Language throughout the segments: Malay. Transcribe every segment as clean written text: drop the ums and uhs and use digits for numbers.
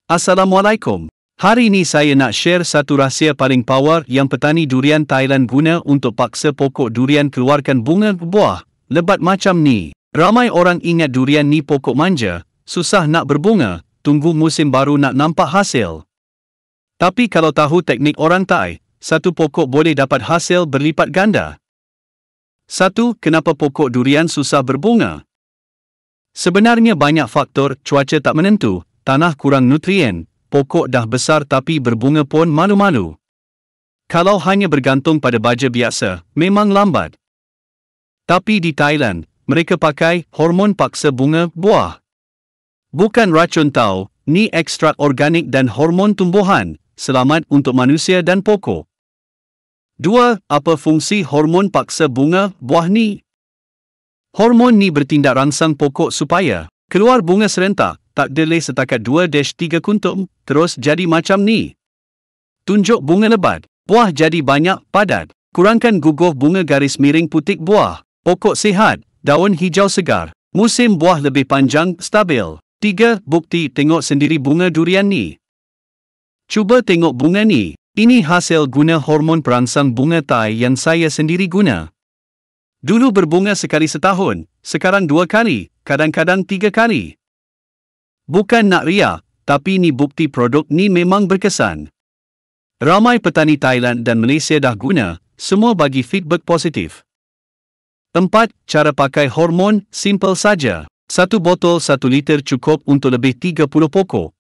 Assalamualaikum. Hari ini saya nak share satu rahsia paling power yang petani durian Thailand guna untuk paksa pokok durian keluarkan bunga buah lebat macam ni. Ramai orang ingat durian ni pokok manja, susah nak berbunga, tunggu musim baru nak nampak hasil. Tapi kalau tahu teknik orang Thai, satu pokok boleh dapat hasil berlipat ganda. 1. Kenapa pokok durian susah berbunga? Sebenarnya banyak faktor. Cuaca tak menentu, tanah kurang nutrien, pokok dah besar tapi berbunga pun malu-malu. Kalau hanya bergantung pada baja biasa, memang lambat. Tapi di Thailand, mereka pakai hormon paksa bunga buah. Bukan racun tau, ni ekstrak organik dan hormon tumbuhan, selamat untuk manusia dan pokok. 2. Apa fungsi hormon paksa bunga buah ni? Hormon ni bertindak rangsang pokok supaya keluar bunga serentak, tak delay setakat 2-3 kuntum, terus jadi macam ni. Tunjuk bunga lebat, buah jadi banyak, padat, kurangkan guguh bunga garis miring putik buah, pokok sihat, daun hijau segar, musim buah lebih panjang, stabil. 3. Bukti tengok sendiri bunga durian ni. Cuba tengok bunga ni, ini hasil guna hormon perangsang bunga Thai yang saya sendiri guna. Dulu berbunga sekali setahun, sekarang 2 kali, kadang-kadang 3 kali. Bukan nak riak, tapi ni bukti produk ni memang berkesan. Ramai petani Thailand dan Malaysia dah guna, semua bagi feedback positif. 4. Cara pakai hormon, simple saja. 1 botol 1 liter cukup untuk lebih 30 pokok.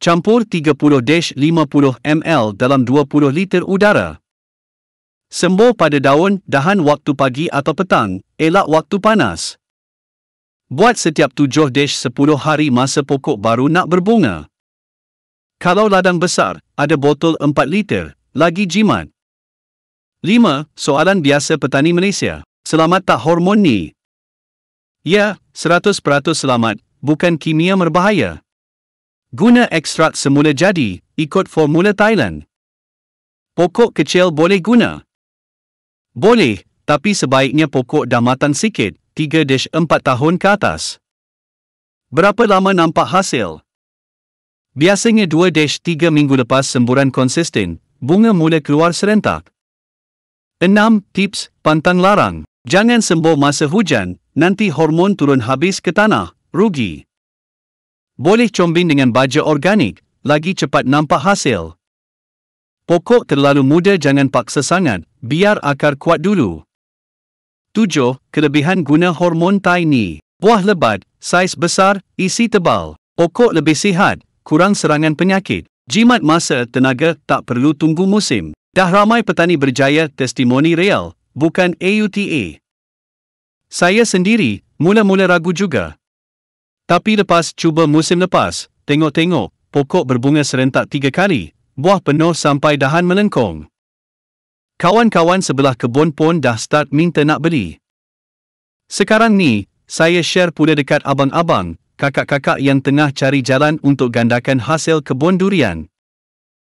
Campur 30-50 ml dalam 20 liter udara. Sembur pada daun, dahan waktu pagi atau petang, elak waktu panas. Buat setiap 7-10 hari masa pokok baru nak berbunga. Kalau ladang besar, ada botol 4 liter, lagi jimat. 5. Soalan biasa petani Malaysia. Selamat tak hormon ni? Ya, 100% selamat, bukan kimia berbahaya. Guna ekstrak semula jadi, ikut formula Thailand. Pokok kecil boleh guna? Boleh, tapi sebaiknya pokok dah matang sikit, 3-4 tahun ke atas. Berapa lama nampak hasil? Biasanya 2-3 minggu lepas semburan konsisten, bunga mula keluar serentak. 6. Tips, pantang larang. Jangan sembur masa hujan, nanti hormon turun habis ke tanah, rugi. Boleh combin dengan baja organik, lagi cepat nampak hasil. Pokok terlalu muda jangan paksa sangat, biar akar kuat dulu. 7. Kelebihan guna hormon Thai ni. Buah lebat, saiz besar, isi tebal. Pokok lebih sihat, kurang serangan penyakit. Jimat masa, tenaga, tak perlu tunggu musim. Dah ramai petani berjaya, testimoni real, bukan AUTA. Saya sendiri, mula-mula ragu juga. Tapi lepas cuba musim lepas, tengok-tengok, pokok berbunga serentak 3 kali, buah penuh sampai dahan melengkung. Kawan-kawan sebelah kebun pun dah start minta nak beli. Sekarang ni, saya share pula dekat abang-abang, kakak-kakak yang tengah cari jalan untuk gandakan hasil kebun durian.